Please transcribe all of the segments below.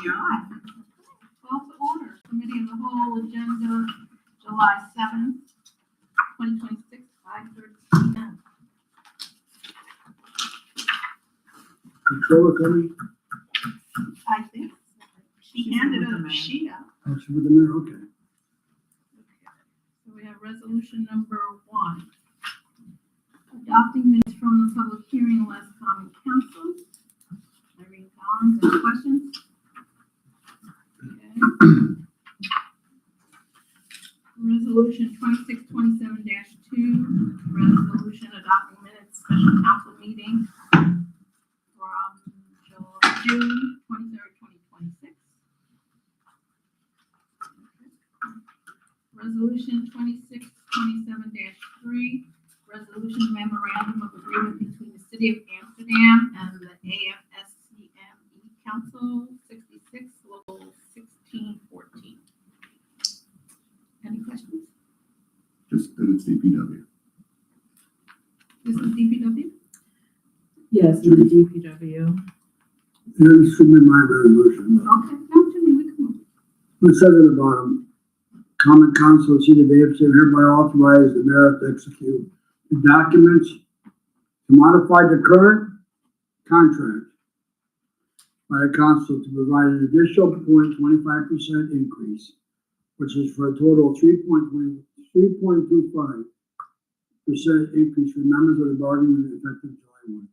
Yeah. Call to order, committee of the whole agenda, July 7th, 2026, 5:30 p.m. Controller coming? I think she handed a sheet out. Oh, she with the mayor, okay. So we have resolution number 1. Adopting minutes from the public hearing last common council. Irene Collins, any questions? Okay. Resolution 2627-2, resolution adopting minutes special council meeting from June 23rd, 2026. Resolution 2627-3, resolution memorandum of agreement between the City of Amsterdam and the AFSCME Council 66, Local 1614. Any questions? Just that it's DPW. This is DPW? Yes, the DPW. This should be my resolution. Okay, no, Jimmy, we can move. It says at the bottom, common council, City of Amsterdam hereby authorize the mayor to execute the documents to modify the current contract by the council to provide an additional 0.25% increase, which is for a total of 3.25% increase for members of the bargaining unit effective July 1.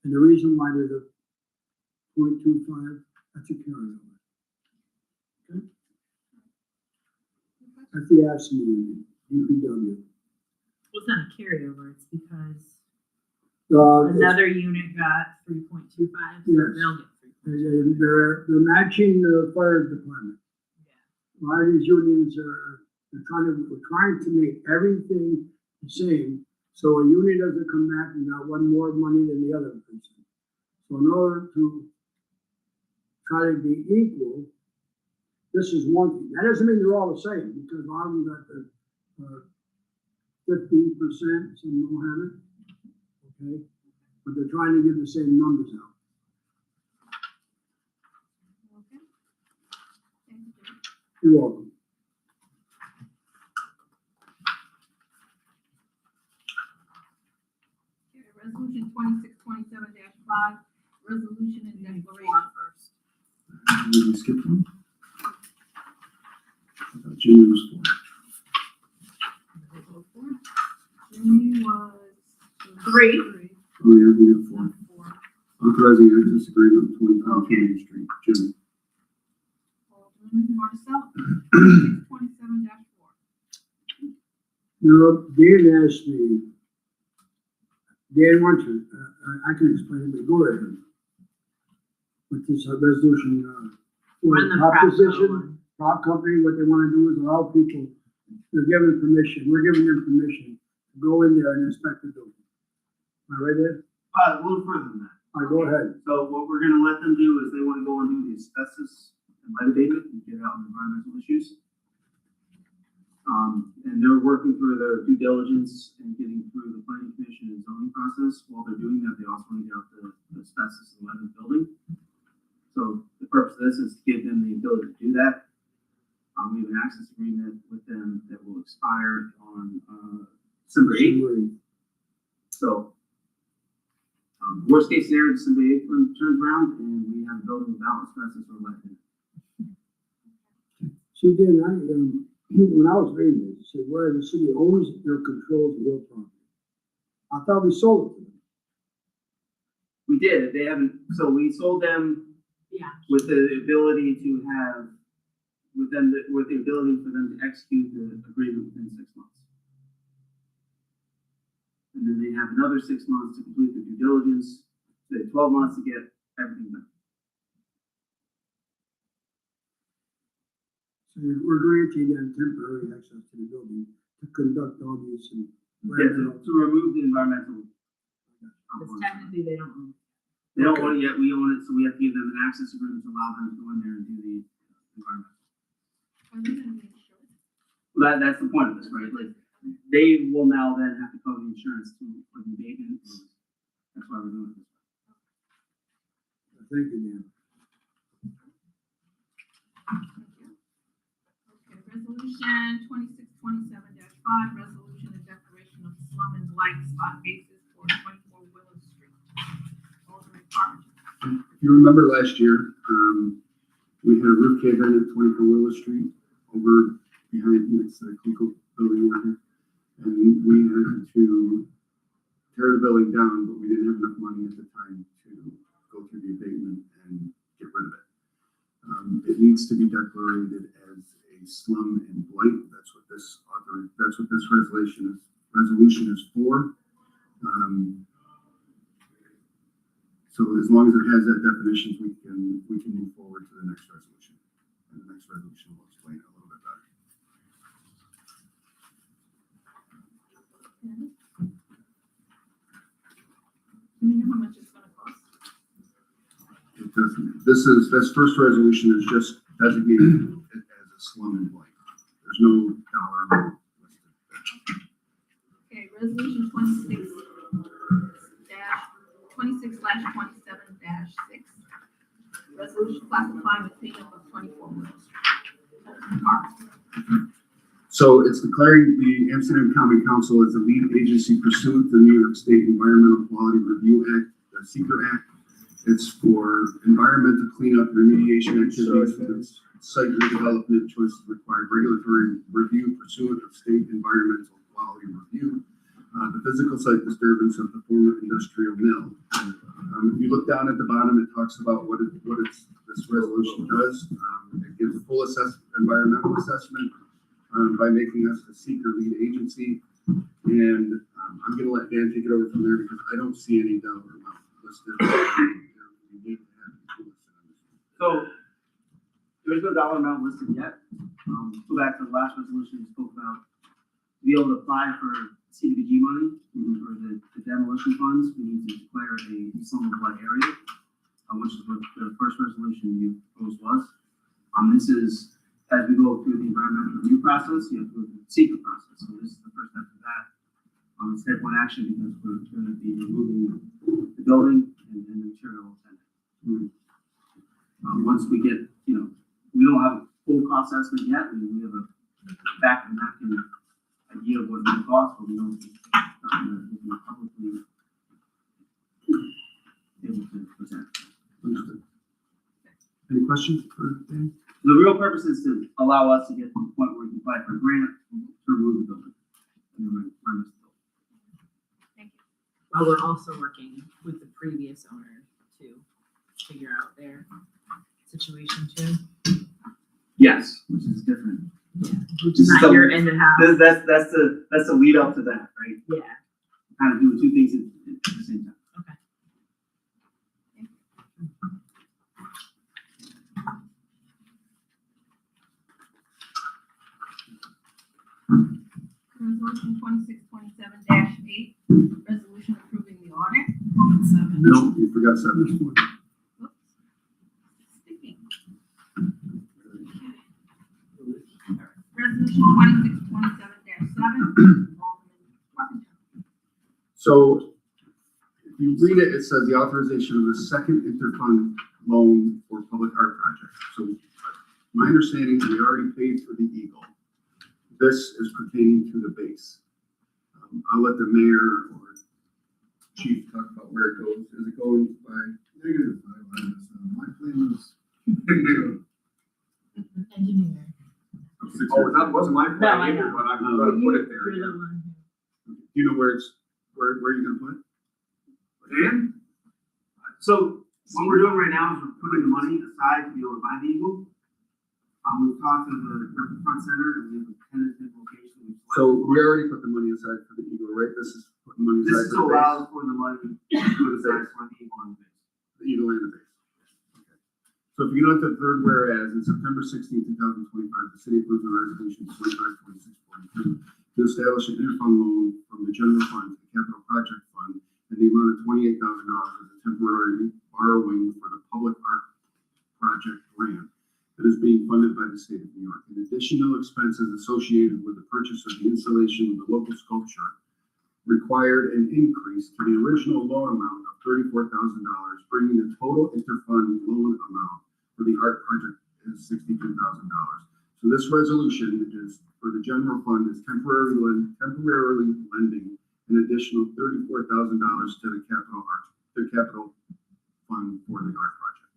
And the reason why there's a 0.25, that's a carryover. Okay? That's the AFSCME union, DPW. It's not a carryover, it's because It's- another unit got 3.25, so Yes. they'll get 3.25. They're matching the fire department. A lot of these unions we're trying to make everything the same, so a union doesn't come back and got one more money than the other person. So in order to try to be equal, this is one thing. That doesn't mean they're all the same, because a lot of them got the 15%, some don't have it. Okay, but they're trying to get the same numbers out. Okay. Thank you, Jimmy. You're welcome. Okay, resolution 2627-5, resolution and declaration. First. Did we skip one? I thought Jimmy was for. Jimmy was 3. Oh, yeah, we have four. 4. Authorizing access agreement between Okay. Canyon Street, Jimmy. Alderman Marticello, 2627-4. No, Dan asked me, Dan wants to, I can explain it, but go ahead. With this resolution, for Run the the prop proposition, prop company, what they wanna do is allow people, they're given permission, we're giving them permission to go in there and inspect the building. Am I right there? A little further than that. All right, go ahead. So what we're gonna let them do is they wanna go and do the asbestos and lead abatement and get out on environmental issues. And they're working through their due diligence and getting through the planning commission and zoning process. While they're doing that, they also want to get out the asbestos and lead in the building. So the purpose of this is to give them the ability to do that. We have an access agreement with them that will expire on, December 8th. So, worst case scenario, December 8th when it turns around and we have a building without asbestos or lead in it. See, Dan, when I was reading this, it said where the city owns or controls the real property. I thought we sold it to them. We did, they haven't, so we sold them Yeah. with the ability to have, with the ability for them to execute the agreement within 6 months. And then they have another 6 months to complete the due diligence, they have 12 months to get everything done. So we're granting them temporary access to the building to conduct all these and. Yeah, to remove the environmental. Because technically they don't own. They don't own it yet, we own it, so we have to give them an access agreement to allow them to go in there and do the environment. Are they gonna make sure? Well, that's the point of this, right? Like, they will now then have to cover the insurance for the abatement. That's why we're doing this. Thank you, Dan. Resolution 2627-5, resolution and declaration of slum and blight spot basis for 24 Willow Street. Alderman Carpenter. If you remember last year, we had a roof cave in at 24 Willow Street over behind next to the Clico building over here. And we had to tear the building down, but we didn't have enough money at the time to go through the abatement and get rid of it. It needs to be declared as a slum and blight. That's what this resolution is for. So as long as it has that definition, we can move forward to the next resolution. And the next resolution will explain it a little bit better. Do we know how much it's gonna cost? It doesn't, this first resolution is just designating it as a slum and blight. There's no dollar amount listed. Okay, resolution 26/27-6. Resolution classifying the cleanup of 24 Willow Street. Alderman Carpenter. So it's declaring the Amsterdam County Council as the lead agency pursuant to the New York State Environmental Quality Review Act, the SEQR Act. It's for environmental cleanup, remediation activities for the site redevelopment choices required regulatory review pursuant of state environmental quality review. The physical site disturbance of the former industrial mill. If you look down at the bottom, it talks about what this resolution does. It gives a full environmental assessment by making us the SEQR lead agency. And I'm going to let Dan take it over from there because I don't see any dollar amount listed. So there's no dollar amount listed yet. Go back to the last resolution we spoke about. To be able to apply for CDBG money for the demolition funds, we need to declare a slum and blight area, which is what the first resolution you proposed was. This is, as we go through the environmental review process, you have to go through the SEQR process. So this is the first step of that. It's step one action because we're going to be removing the building and the material tenant. Once we get, we don't have a full cost estimate yet. We have a back and napkin idea of what it would cost, but we don't publicly able to present. Understood. Any questions for Dan? The real purpose is to allow us to get to the point where we can apply for a grant to remove the building. And then run this building. Thank you. While we're also working with the previous owner to figure out their situation too. Yes, which is different. Yeah, which is not your end of house. That's the lead up to that, right? Yeah. Kind of doing two things at the same time. Resolution 2627-8, resolution approving the audit. No, you forgot 7. Oops. Speaking. Resolution 2627-7, Alderman Carpenter. So if you read it, it says the authorization of the second interfund loan for public art projects. So my understanding is we already paid for the Eagle. This is pertaining to the base. I'll let the mayor or chief talk about where it goes. Is it going by Negative 5 my plan was negative. Engineer. Oh, that wasn't my No, I plan either, know. but I'm gonna put it there. You're the one do you know where you're gonna put it? Dan? So what we're doing right now is we're putting the money aside to be able to buy the Eagle. We've talked to the Griffin Front Center and we have a tentative location. we've selected. So we already put the money aside for the Eagle, right? This is putting money This aside is for to the allow base. for the money to put aside for the Eagle on the base. The Eagle and the base. Okay. So if you go to the third whereas, in September 16, 2025, the city approved the resolution 252642 to establish an interfund loan from the general fund to the capital project fund in the amount of $28,000 as a temporary borrowing for the public art project grant that is being funded by the state of New York. In additional expenses associated with the purchase of the installation of the local sculpture required an increase to the original loan amount of $34,000, bringing the total interfund loan amount for the art project is $62,000. So this resolution is general fund is temporarily lending an additional $34,000 to the capital fund for the art project.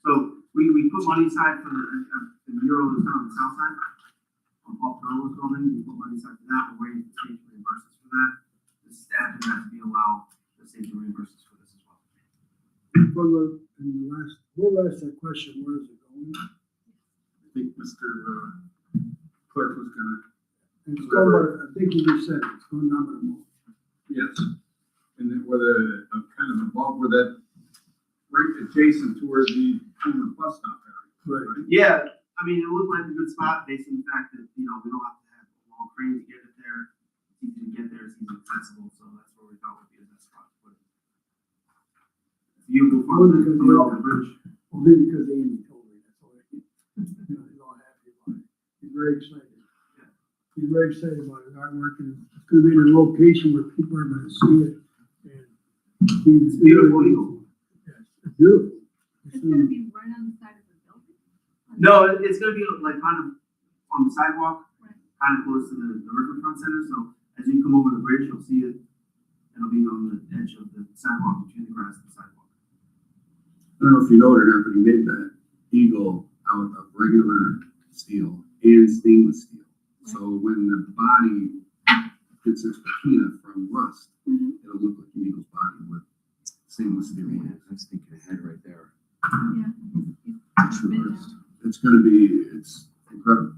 So we put money aside for the mural that's on the south side, on Paul Perlo's building, we put money aside for that, we're waiting for the state to reimburse us for that. The staff has to be allowed the state to reimburse us for this as well. We'll ask that question, where is it going? I think Mr. Clerk was gonna. It's going, I think you just said it, it's going down by the mall. Yes, and then where the, kind of above where that, right adjacent to where the former bus stop area. Right. Yeah, I mean, it looked like a good spot based on the fact that, we don't have to have a long crane to get it there. It's easy to get there, it's easy accessible, so that's where we thought would be the best spot to put it. You go Well, from because the over the bridge. Only because Andy told me, that's all. He's all happy about it. He's very excited. He's very excited about his artwork, and it's gonna be in a location where people are gonna see it. And It's beautiful, Eagle. Yes, it's beautiful. It's gonna be right on the side of the building? No, it's gonna be like kind of on the sidewalk, Right. kind of close to the Riverfront Center, so as you come over the bridge, you'll see it. It'll be on the edge of the sidewalk, between the grass and the sidewalk. I don't know if you know it or not, but he made that eagle out of regular steel and stainless steel. So when the body gets its patina from rust, it'll look like an eagle's body with stainless steel. Man, I was thinking ahead right there. Yeah. True artist. It's gonna be, it's incredible.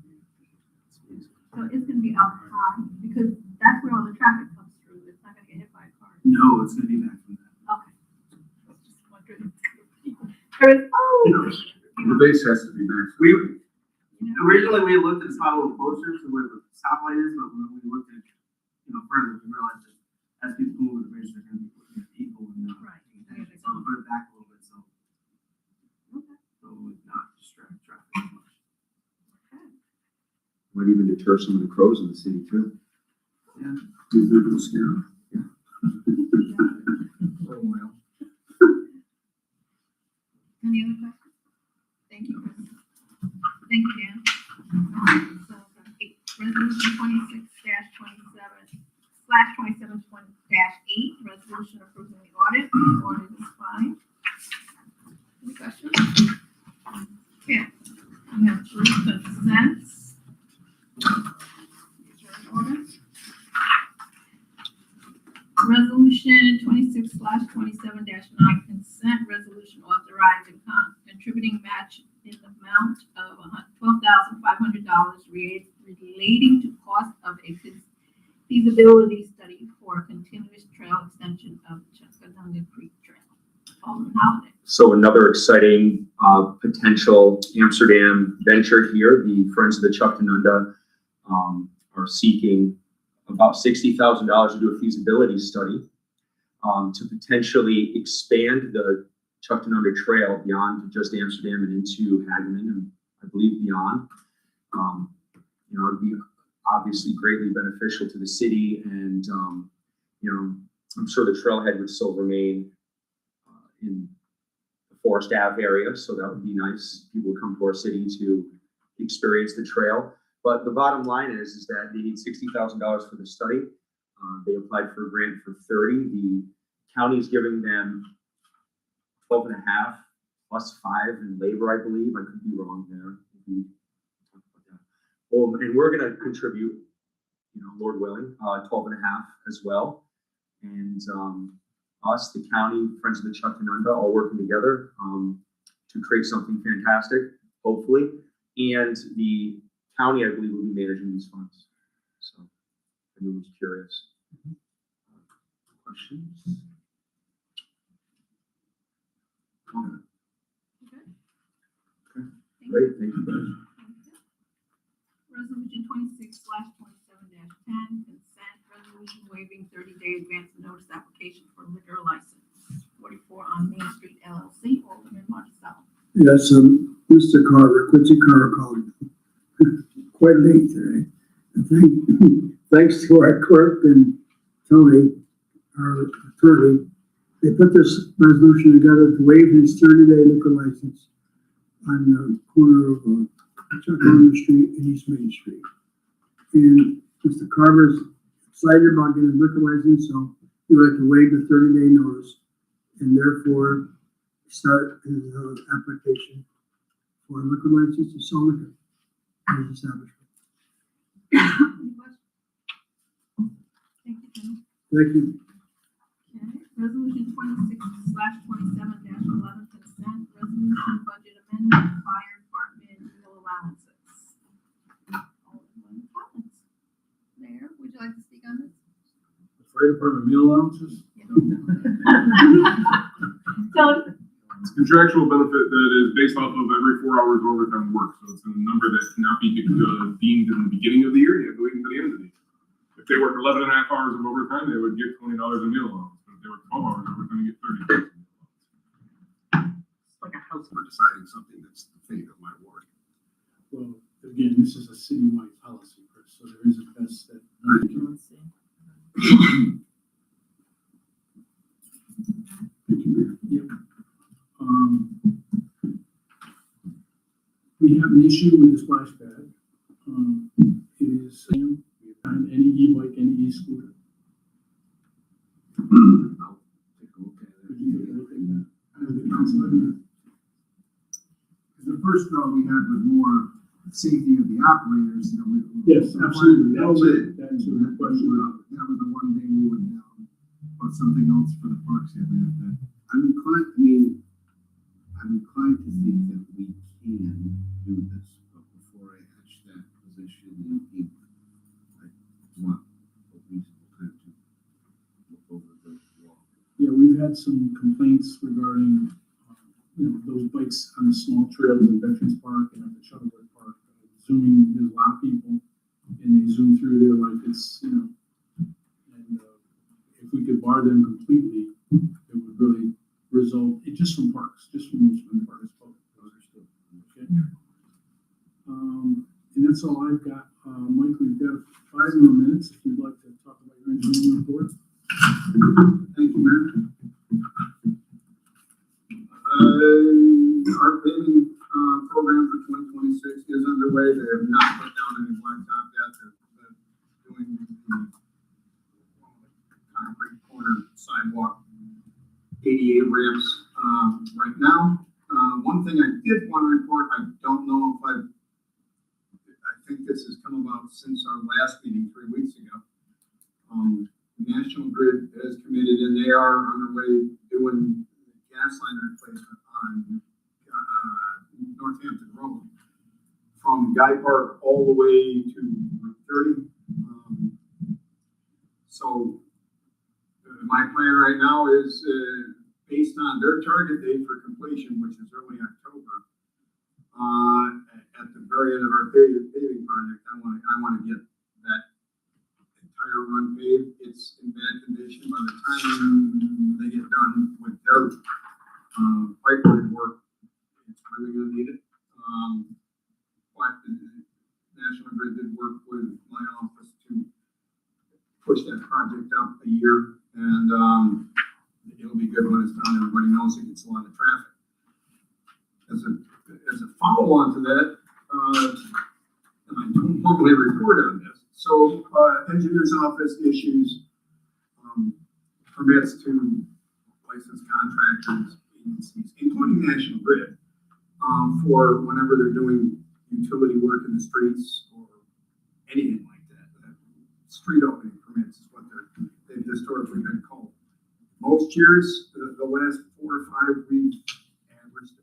So it's gonna be out high, because that's where all the traffic comes through, it's not gonna get hit by a car. No, it's gonna be back from that. Okay. Just wondering. Or it's, oh, The base has to be nice. We- you know, Originally, we looked at the spot a little closer to where the stoplight is, but when we looked at, further, we realized that as people come over the bridge, they're gonna be looking at the eagle and not. Right. paying attention. So we put it back a little bit, so Okay. it would not distract traffic as much. Might even deter some of the crows in the city too. Yeah. These are little scary. For a while. Any other questions? Thank you, Chris. Thank you, Dan. So, resolution 26-27/27/8, resolution approving the audit. The audit is fine. Any questions? Okay, we have three consents. These are in order. Resolution 26/27-9, consent resolution authorizing contributing match in the amount of $12,500 relating to cost of a feasibility study for a continuous trail extension of Cheskanunga Creek Trail. Alderman Holliday. So another exciting potential Amsterdam venture here. The Friends of the Chuctanunda are seeking about $60,000 to do a feasibility study to potentially expand the Chuctanunda Trail beyond just Amsterdam and into Hageman and I believe beyond. It'd be obviously greatly beneficial to the city, and I'm sure the trailhead would still remain in the Forest Ave area, so that would be nice. People would come to our city to experience the trail. But the bottom line is that they need $60,000 for the study. They applied for a grant for 30. The county is giving them 12.5 plus 5 in labor, I believe. I could be wrong there. And we're going to contribute, Lord willing, 12.5 as well. And us, the county, Friends of the Chuctanunda, all working together to create something fantastic, hopefully. And the county, I believe, will be managing these funds. So, if anyone's curious. Questions? Okay. Great, thank you, guys. Resolution 26/27-10, consent resolution waiving 30-day advance notice application for liquor license, 44 on Main Street LLC, Alderman Marticello. Yes, Mr. Carver, Quincy Carver called quite late today. And thanks to our clerk and Tony, our attorney, they put this resolution together to waive his 30-day liquor license on the corner of Chuck Street and East Main Street. And Mr. Carver's excited about getting a liquor license, so he would like to waive the 30-day notice and therefore start his application for a liquor license to sell liquor at his establishment. Any questions? Thank you, Jim. Thank you. Okay, resolution 26/27-11, consent resolution budget amendment, fire department meal allowances. Alderman Collins. Mayor, would you like to speak on this? Fire department meal allowances? Tony? It's a contractual benefit that is based off of every 4 hours overtime work, so it's a number that cannot be deemed in the beginning of the year, you have to wait until the end of the year. If they work 11 and a half hours of overtime, they would get $20 a meal allowance, but if they work 12 hours overtime, they get $30. It's like a house for deciding something that's the fate of my ward. Well, again, this is a citywide policy, Chris, so there is a test that. Let's see. Thank you, Mayor. We have an issue with the splash pad. It is, on any e-bike, any e-scooter. I'll take a look at Could you take a look at that? The first thought we had was more safety of the operators, you know. Yes, absolutely. That's it. That's a good question. That was the one thing we would down, but something else for the parks area that, I'm inclined to think that we can do this, but before I hatch that position, I want a reasonable time to look over the law. Yeah, we've had some complaints regarding, those bikes on the small trails in Veterans Park and at the Shuttleworth Park. Zooming, there's a lot of people, and they zoom through there like it's, and if we could bar them completely, it would really result, just from parks, just from those parks. Okay. And that's all I've got. Mike, we've got 5 more minutes if you'd like to talk about your engineering report. Thank you, Mayor. Our paving, program for 2026 is underway. They have not put down any blacktop yet. They're doing the concrete corner sidewalk ADA ramps, right now. One thing I did want to report, I don't know if I think this has come about since our last meeting 3 weeks ago. National Grid has committed and they are underway doing gas line replacement on Northampton Road from Guy Park all the way to Route 30. So my plan right now is based on their target date for completion, which is early October. At the very end of our paving project, I want to get that entire run paved. It's in bad condition by the time they get done with their pipeline work. It's really going to need it. But the National Grid did work with my office to push that project up a year, and it'll be good when it's done. Everybody knows it gets a lot of traffic. As a follow-on to that, and I don't normally report on this, so engineer's office issues permits to licensed contractors, agencies, including National Grid, for whenever they're doing utility work in the streets or anything like that. Street opening permits is what they've historically been called. Most years, the last 4 or 5, we've averaged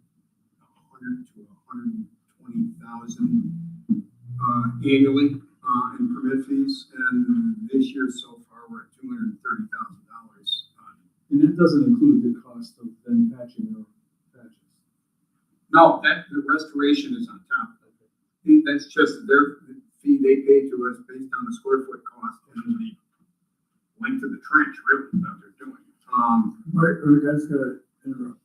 100 to 120,000 annually in permit fees, and this year so far we're at $230,000. And that doesn't include the cost of them patching their patches. No, the restoration is on top of it. That's just their fee they pay to us based on the square foot cost and the length of the trench, really, that they're doing. Right, that's gonna interrupt.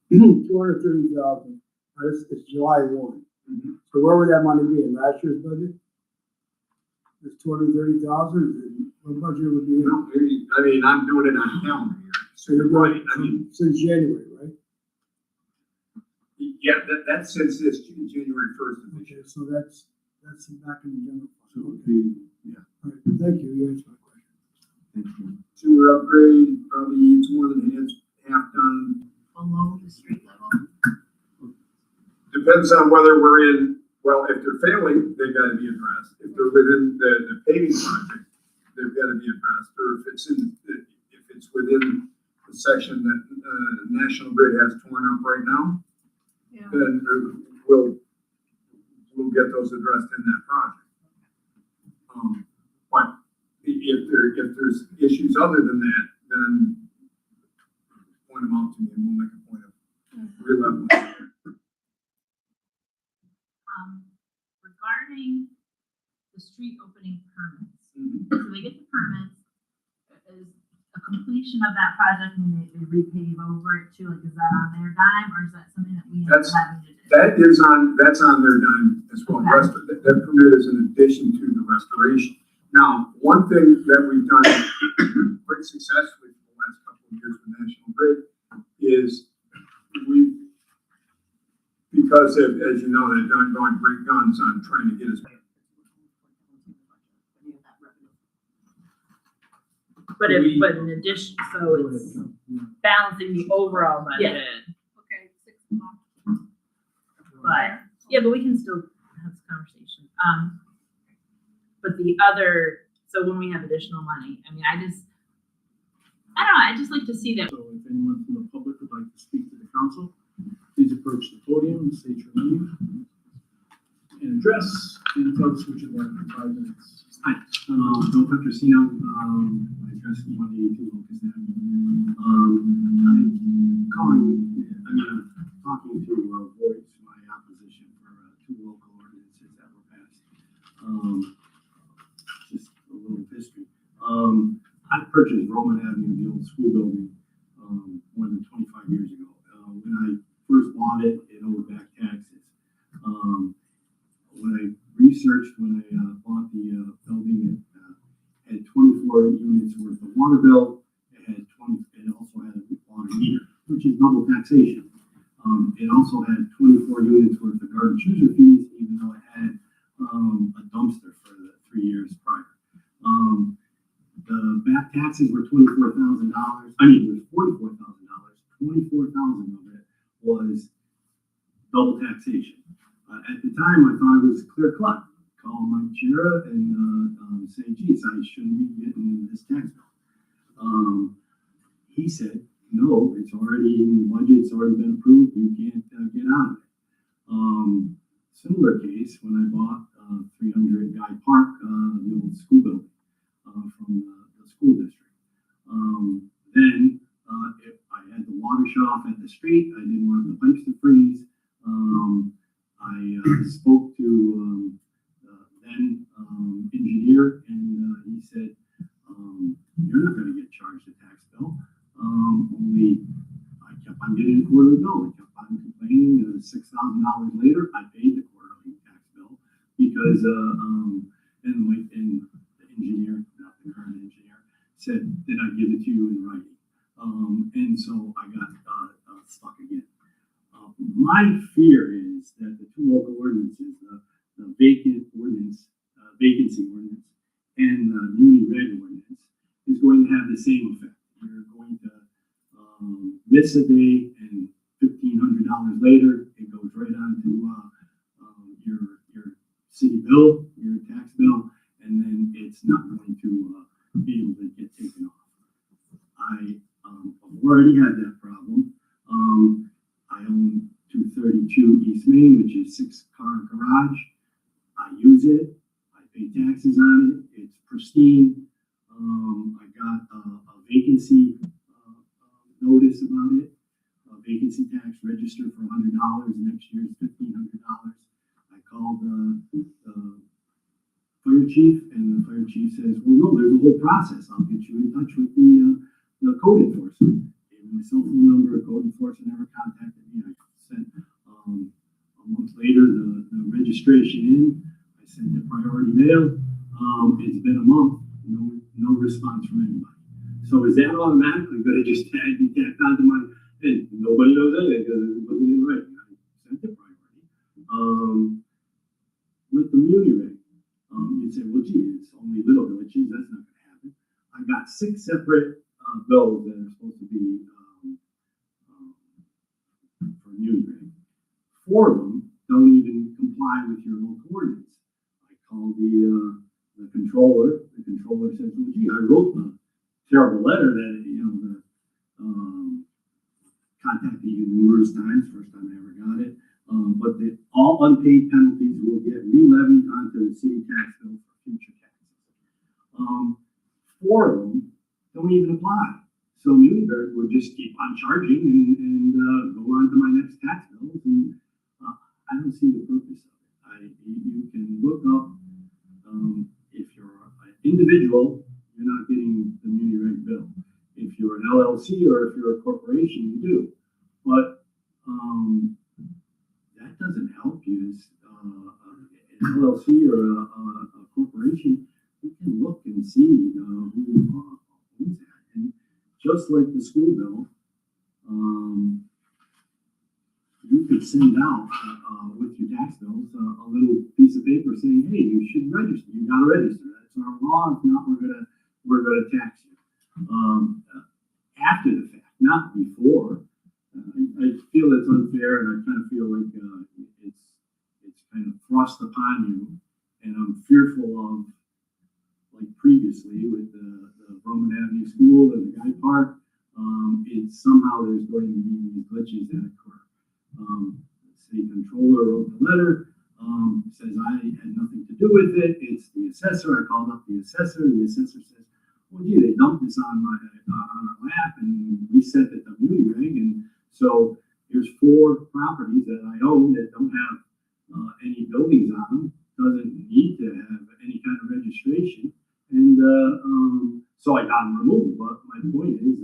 230,000. It's July 1. So where would that money be in last year's budget? It's 230,000. What budget would be in? I mean, I'm doing it on calendar year. So you're Right, going I mean, since January, right? Yeah, that's since this January first of this Okay, year. so that's back in the general So it fund. would Okay. be, yeah. All right, thank you, you answered my question. Thank you. Sewer upgrade, probably it's more than half done. Below the street level? Depends on whether we're in, well, if they're failing, they've got to be addressed. If they're within the paving project, they've got to be addressed. Or if it's within the section that, National Grid has torn up right now, Yeah. then we'll get those addressed in that project. But if there's issues other than that, then point them out to me and we'll make a point of re-leveling. Regarding the street opening permits, Mhm. so they get the permits, is a completion of that project and they repave over it too, like, is that on their dime, or is that something that we end up That's- having to do? That's on their dime as well. Okay. That permit is in addition to the restoration. Now, one thing that we've done pretty successfully for the last couple of years with National Grid is because as you know, they've done going great guns on trying to get us. But in addition, so it's balancing the overall budget, Okay, 6 o'clock. but, yeah, but we can still have this conversation. But the other, so when we have additional money, I mean, I don't know, I just like to see that. So if anyone from the public would like to speak to the council, please approach the podium and state your name and address, and tell us what you'd like in 5 minutes. Hi, Bill Petrosino, my address is 182 Locust Avenue. I'm talking to voice my opposition for 2 local ordinances that were passed. Just a little history. I purchased Roman Avenue, the old school building, more than 25 years ago. When I first bought it, it owed back taxes. When I researched, when I bought the building, it had 24 units worth of water bill. It also had a water meter, which is double taxation. It also had 24 units worth of garbage user fees, even though it had a dumpster for the 3 years prior. The back taxes were $24,000. I mean, it was $44,000. 24,000 of it was double taxation. At the time, I thought it was clear cut. Call Mike Chera and say, geez, I shouldn't be getting this tax bill. He said, no, it's already in the budget, it's already been approved, you can't get out of it. Similar case when I bought 300 Guy Park, the old school building from the school district. Then if I had the water shut off at the street, I didn't want the pipes to freeze. I spoke to then engineer, and he said, you're not going to get charged a tax bill. Only I kept on getting a quarterly bill. I kept on complaining. $6,000 later, I paid the quarterly tax bill because and the engineer, not the current engineer, said, did I give it to you in writing? And so I got stuck again. My fear is that the 2 local ordinances, the vacancy ordinance, and the newly read ordinance, is going to have the same effect. You're going to miss a day, and $1,500 later, it goes right on to your city bill, your tax bill, and then it's not going to be able to get taken off. I've already had that problem. I own 232 East Main, which is 6-car garage. I use it. I pay taxes on it. It's pristine. I got a vacancy notice about it. A vacancy tax registered for $100. Next year is $1,500. I called the fire chief, and the fire chief says, well, no, there's a whole process. I'll get you in touch with the code enforcement. Gave me my cell phone number. Code enforcement never contacted me. I sent a month later the registration in. I sent the priority mail. It's been a month. No response from anybody. So is that automatically going to just be tacked onto my head? Nobody knows anything because it wasn't in writing. I sent 6 separate, bills that are supposed to be, for Newbury. 4 of them don't even comply with your local ordinance. I called the controller. The controller says, well, gee, I wrote the terrible letter that, contacted you numerous times, first time I ever got it. But all unpaid penalties will get re-levied onto the city tax bill for future taxes. 4 of them don't even apply. So Newburgh would just keep on charging and go on to my next tax bills, and I don't see the purpose of it. You can look up, if you're an individual, you're not getting the muni reg bill. If you're an LLC or if you're a corporation, you do. But that doesn't help you as an LLC or a corporation. You can look and see who owns that. And just like the school bill, you could send out with your tax bills a little piece of paper saying, "Hey, you should register. You got to register. That's our law. If not, we're gonna tax you." After the fact, not before. I feel it's unfair, and I kind of feel like it's kind of thrust upon you, and I'm fearful of, like previously with the Roman Avenue School and the Guy Park, it's somehow there's going to be these glitches that occur. The city controller wrote the letter, says I had nothing to do with it. It's the assessor. I called up the assessor. The assessor says, well, gee, they dumped this on our lap, and we sent it to Muni Reg, and so there's 4 properties that I own that don't have any buildings on them, doesn't need to have any kind of registration, and so I got them removed. But my point is,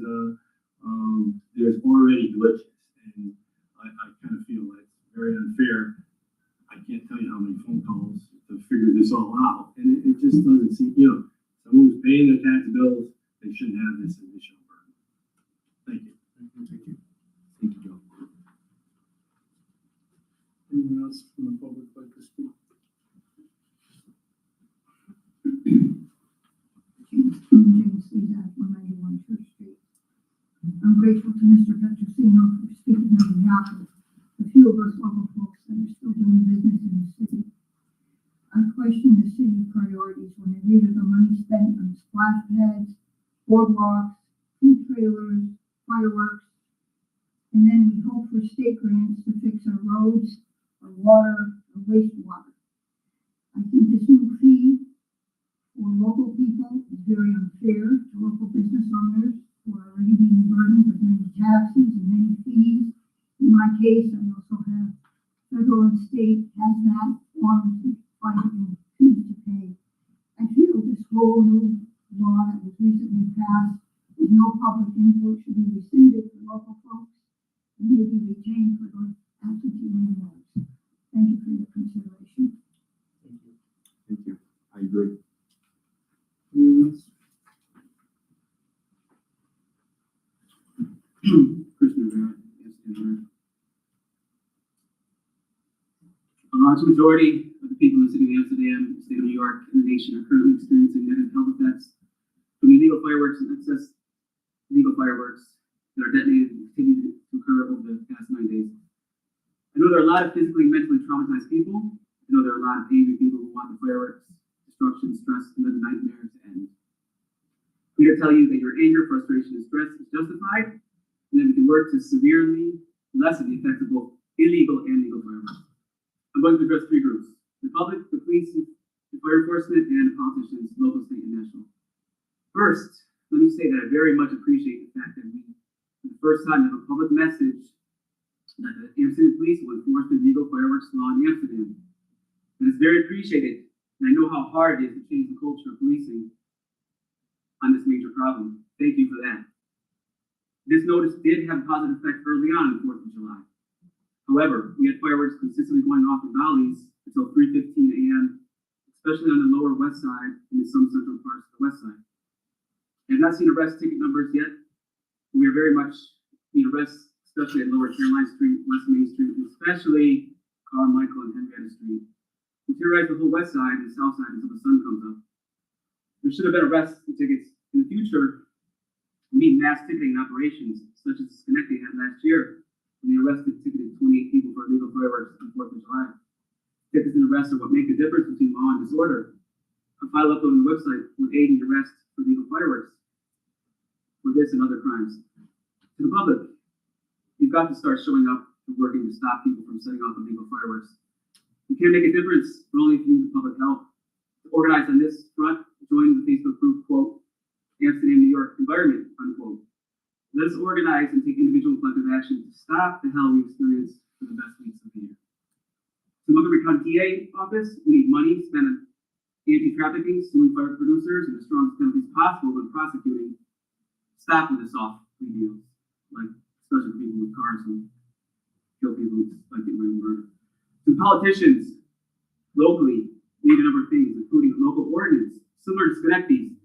there's already glitches, and I kind of feel like it's very unfair. I can't tell you how many phone calls to figure this all out, and it just doesn't seem, someone who's paying their tax bills, they shouldn't have this additional burden. Thank you. Thank you. Thank you, Joe. Anyone else from the public like to speak? James Lee, 191 Church Street. I'm grateful to Mr. Petrosino for speaking on behalf of the few of us local folks that are still doing business in the city. I question the city's priorities when I read of the money spent on splash pads, boardwalks, food trailers, fireworks, and then we hope for state grants to fix our roads, our water, and wastewater. I think this new fee for local people is very unfair to local business owners who are already being burdened with many taxes and many fees. In my case, I also have federal and state hazmat warranty and fees to pay. I feel this whole new law that was recently passed with no public input should be rescinded for local folks and maybe retained for those absentee landlords. Thank you for your consideration. Thank you. Thank you. I agree. Anyone else? Christian Rivera, yes, a large majority of the people in the city of Amsterdam, the state of New York, and the nation are currently experiencing negative health effects from illegal fireworks and excess illegal fireworks that are detonated and continue to occur over the past 9 days. I know there are a lot of physically and mentally traumatized people. I know there are a lot of angry people who want the fireworks, destruction, stress, and the nightmare to end. I'm here to tell you that your anger, frustration, and stress is justified, and that we can work to severely lessen the effects of both illegal and legal fireworks. I'm going to address 3 groups: the public, the police, the fire enforcement, and the politicians, local, state, and national. First, let me say that I very much appreciate the fact that we, for the first time, have a public message that the Amsterdam police will enforce the legal fireworks law in Amsterdam. It is very appreciated, and I know how hard it is to change the culture of policing on this major problem. Thank you for that. This notice did have a positive effect early on the 4th of July. However, we had fireworks consistently going off in valleys until 3:15 a.m., especially on the lower west side and in some central parts of the west side. I have not seen arrest ticket numbers yet. We are very much seeing arrests, especially at Lower Caroline Street, West Main Street, and especially Carmichael and Henrietta Street. We terrorize the whole west side and south side until the sun comes up. There should have been arrests and tickets In the future, we need mass ticketing operations such as Schenectady had last year when they arrested and ticketed 28 people for illegal fireworks on 4th of July. Tickets and arrests are what make the difference between law and disorder. A file uploaded on the website would aid in the arrest for illegal fireworks for this and other crimes. To the public, you've got to start showing up and working to stop people from setting off illegal fireworks. You can't make a difference, but only if you use the public help. To organize on this front, join the Facebook group, quote, Amsterdam, New York environment, unquote. Let us organize and take individual collective action to stop the hell we experience for the best weeks of the year. To Montgomery County DA office, we need money spent on anti-trafficking, suing fire producers, and the strongest penalties possible when prosecuting. Stop with the soft plea deals, like especially for people with cars who kill people like getting murdered. To politicians, locally, we need a number of things, including a local ordinance similar to Schenectady's,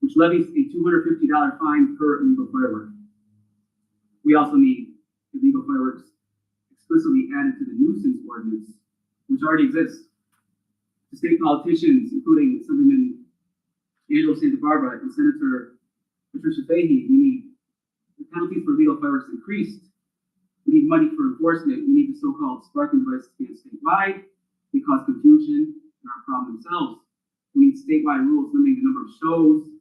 which levies a $250 fine per illegal firework. We also need illegal fireworks explicitly added to the nuisance ordinance, which already exists. To state politicians, including Assemblyman Angelo Santa Barbara and Senator Patricia Fahey, we need the penalties for illegal fireworks increased. We need money for enforcement. We need the so-called sparking devices banned statewide. They cause confusion and are a problem themselves. We need statewide rules limiting the number of shows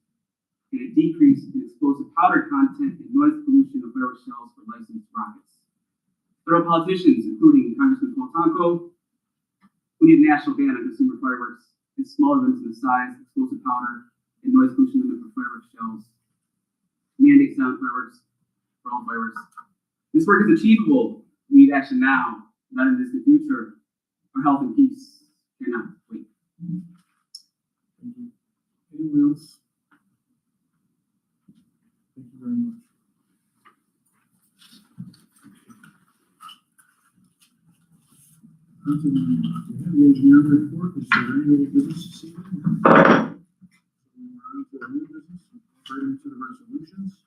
and a decrease in explosive powder content and noise pollution of fireworks shells for licensed rockets. Federal politicians, including Congressman Paul Tonko, we need a national ban on consumer fireworks and small events in the size, explosive powder, and noise pollution limit for fireworks shells. Mandate sound fireworks for all fireworks. This work is achievable. We need action now, not in the distant future. Our health and peace cannot wait. Thank you. Anyone else? Thank you very much. On to the engineering report. Is there any other business this evening? On to the new business, right into the resolutions.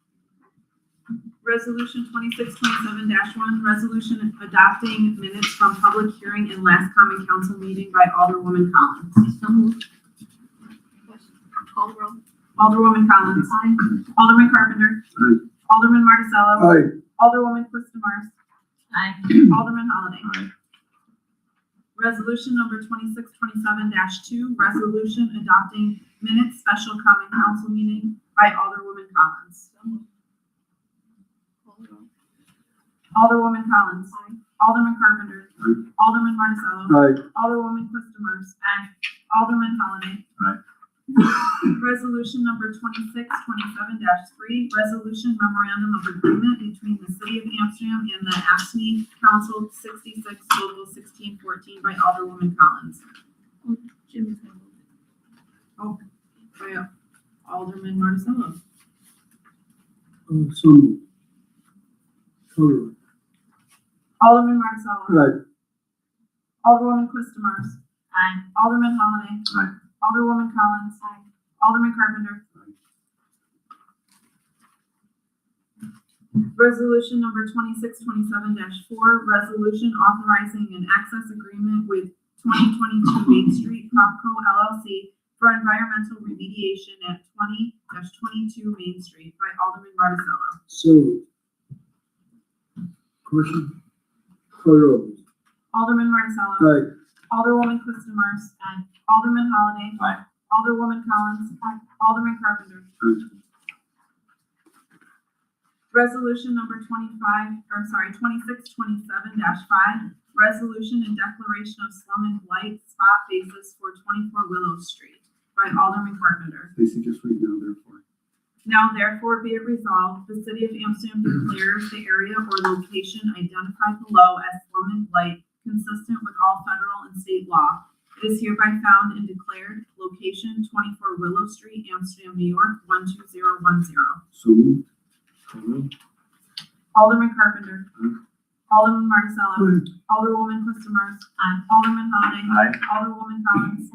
Resolution 2627-1, resolution adopting minutes from public hearing and last common council meeting by Alderwoman Collins. So moved. Call the roll. Alderwoman Collins. Aye. Alderman Carpenter. Aye. Alderman Marticello. Aye. Alderwoman Quistamars. Aye. Alderman Holliday. Aye. Resolution number 2627-2, resolution adopting minutes special common council meeting by Alderwoman Collins. So moved. Call the roll. Alderwoman Collins. Aye. Alderman Carpenter. Aye. Alderman Marticello. Aye. Alderwoman Quistamars. Aye. Alderman Holliday. Aye. Resolution number 2627-3, resolution memorandum of agreement between the city of Amsterdam and the AFSCME Council 66 Local 1614 by Alderwoman Collins. Jimmy's gonna move it. By Alderman Marticello. So moved. Color. Alderman Marticello. Aye. Alderwoman Quistamars. Aye. Alderman Holliday. Aye. Alderwoman Collins. Aye. Alderman Carpenter. Resolution number 2627-4, resolution authorizing an access agreement with 2022 Main Street Propco LLC for environmental remediation at 20-22 Main Street by Alderman Marticello. So moved. Question? Color. Alderman Marticello. Aye. Alderwoman Quistamars. Aye. Alderman Holliday. Aye. Alderwoman Collins. Aye. Alderman Carpenter. Aye. Resolution number 2627-5, resolution and declaration of slum and blight spot basis for 24 Willow Street by Alderman Carpenter. Stacy, just read now, therefore. Now therefore be it resolved, the city of Amsterdam declares the area or location identified below as slum and blight consistent with all federal and state law. It is hereby found and declared location 24 Willow Street, Amsterdam, New York, 12010. So moved. Alderman Carpenter. Aye. Alderman Marticello. Aye. Alderwoman Quistamars. Alderman Holliday. Aye. Alderwoman Collins.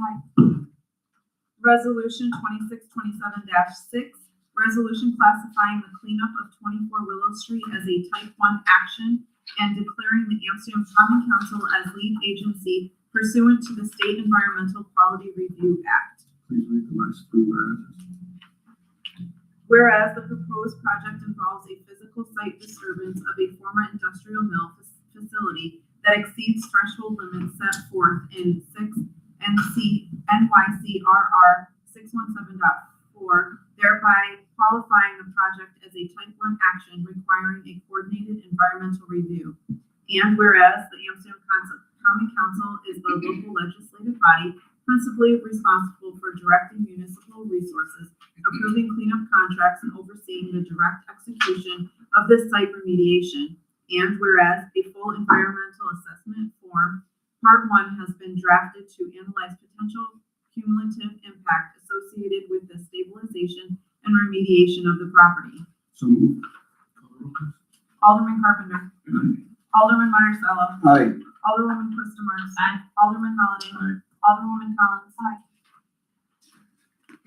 Resolution 2627-6, resolution classifying the cleanup of 24 Willow Street as a type 1 action and declaring the Amsterdam Common Council as lead agency pursuant to the State Environmental Quality Review Act. Please read the last three whereas. Whereas the proposed project involves a physical site disturbance of a former industrial mill facility that exceeds threshold limits set forth in 6 NYCRR 617.4, thereby qualifying the project as a type 1 action requiring a coordinated environmental review. And whereas the Amsterdam Common Council is the local legislative body principally responsible for directing municipal resources, approving cleanup contracts, and overseeing the direct execution of this site remediation. And whereas a full environmental assessment form, Part 1, has been drafted to analyze potential cumulative impact associated with the stabilization and remediation of the property. So moved. Alderman Carpenter. Alderman Marticello. Aye. Alderwoman Quistamars. Aye. Alderman Holliday. Aye. Alderwoman Collins.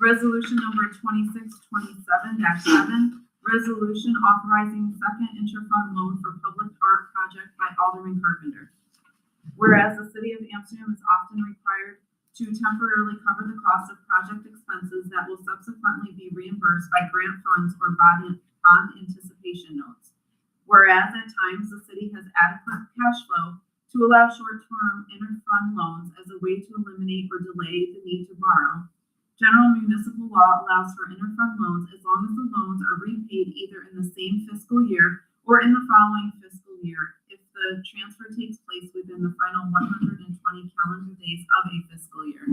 Resolution number 2627-7, resolution authorizing second interfund loan for public art project by Alderman Carpenter. Whereas the city of Amsterdam is often required to temporarily cover the cost of project expenses that will subsequently be reimbursed by grant funds or bond anticipation notes. Whereas at times the city has adequate cash flow to allow short-term interfund loans as a way to eliminate or delay the need to borrow. General municipal law allows for interfund loans as long as the loans are repaid either in the same fiscal year or in the following fiscal year if the transfer takes place within the final 120 calendar days of a fiscal year.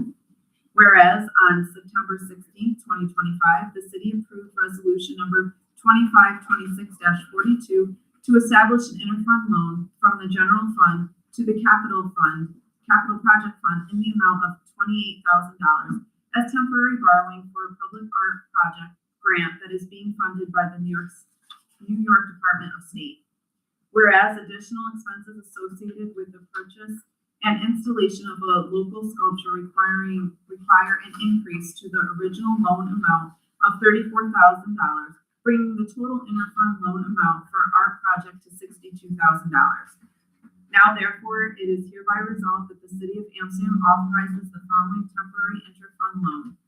Whereas on September 16, 2025, the city approved resolution number 2526-42 to establish an interfund loan from the general fund to the capital project fund in the amount of $28,000 as temporary borrowing for a public art project grant that is being funded by the New York Department of State. Whereas additional expenses associated with the purchase and installation of a local sculpture require an increase to the original loan amount of $34,000, bringing the total interfund loan amount for our project to $62,000. Now, therefore, it is hereby resolved that the city of Amsterdam authorizes the following temporary interfund loan.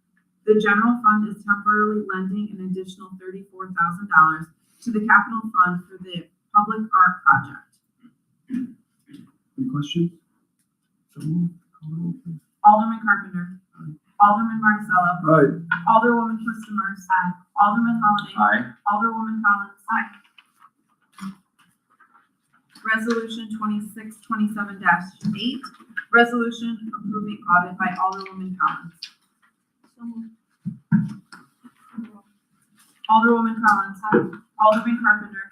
The general fund is temporarily lending an additional $34,000 to the capital fund for the public art project. Any questions? So moved. Call the roll, please. Alderman Carpenter. Alderman Marticello. Aye. Alderwoman Quistamars. Alderman Holliday. Aye. Alderwoman Collins. Resolution 2627-8, resolution approving audit by Alderwoman Collins. Alderwoman Collins. Alderman Carpenter.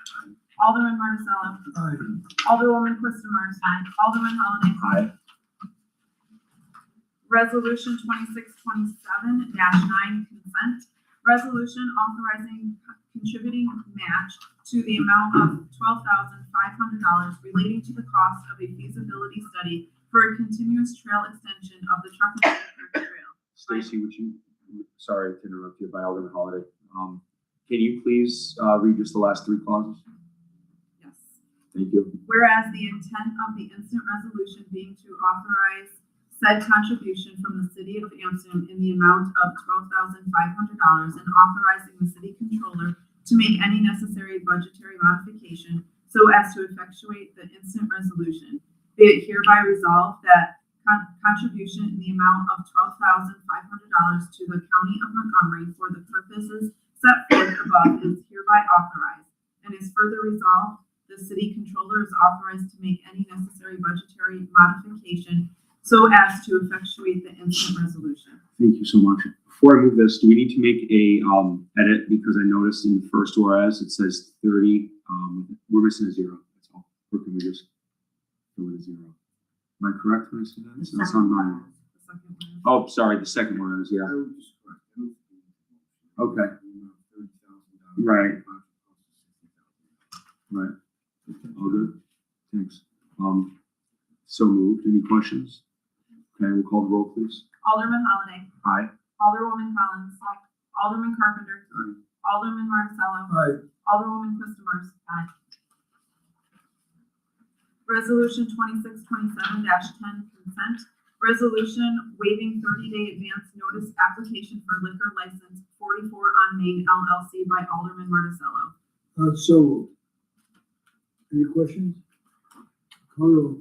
Alderman Marticello. Aye. Alderwoman Quistamars. Alderman Holliday. Aye. Resolution 2627-9, consent. Resolution authorizing contributing match to the amount of $12,500 relating to the cost of a feasibility study for a continuous trail extension of the Truckee Trail. Stacy, would you, sorry to interrupt you, by Alderman Holliday. Can you please read just the last three clauses? Yes. Thank you. Whereas the intent of the instant resolution being to authorize said contribution from the city of Amsterdam in the amount of $12,500 and authorizing the city controller to make any necessary budgetary modification so as to effectuate the instant resolution. Be it hereby resolved that contribution in the amount of $12,500 to the County of Montgomery for the purposes set forth above is hereby authorized, and is further resolved, the city controller is authorized to make any necessary budgetary modification so as to effectuate the instant resolution. Thank you so much. Before I move this, do we need to make a edit, because I noticed in the first whereas it says 30, we're missing a zero, that's all. Or can we just go with a zero? Am I correct when I say that? That's on mine. The second one. Oh, sorry, the second whereas, yeah. I would just correct. Okay. $30,000. Right. Right. All good? Thanks. So moved. Any questions? Okay, we'll call the roll, please. Alderman Holliday. Aye. Alderwoman Collins. Alderman Carpenter. Aye. Alderman Marticello. Aye. Alderwoman Quistamars. Aye. Resolution 2627-10, consent. Resolution waiving 30-day advance notice application for liquor license 44 on Main LLC by Alderman Marticello. So moved. Any questions? Call roll.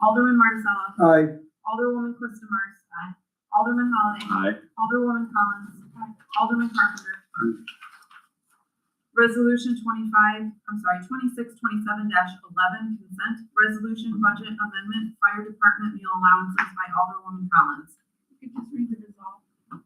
Alderman Marticello. Aye. Alderwoman Quistamars. Aye. Alderman Holliday. Aye. Alderwoman Collins. Alderman Carpenter. Aye. Resolution 2627-11, consent resolution budget amendment, fire department meal allowances by Alderwoman Collins. You could just read the resolve.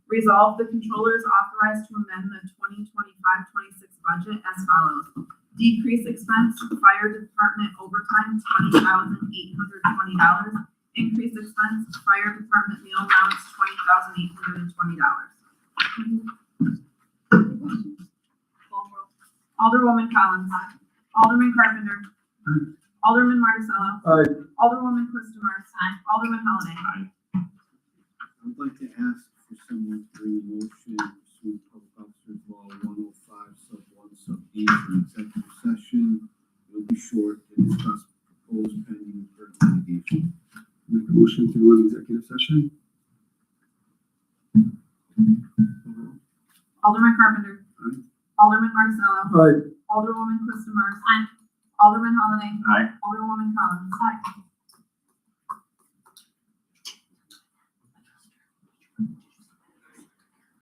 Resolve, the controller is authorized to amend the 2025-26 budget as follows. Decrease expense, fire department overtime, $20,820. Increase expense, fire department meal allowance, $20,820. Alderwoman Collins. Alderman Carpenter. Alderman Marticello. Aye. Alderwoman Quistamars. Alderman Holliday. I'd like to ask for someone to bring a motion to Public Officers Law 105 sub 1 sub E for executive session. It'll be short to discuss proposed pending litigation. Make a motion to go into executive session? Alderman Carpenter. Aye. Alderman Marticello. Aye. Alderwoman Quistamars. Alderman Holliday. Aye. Alderwoman Collins.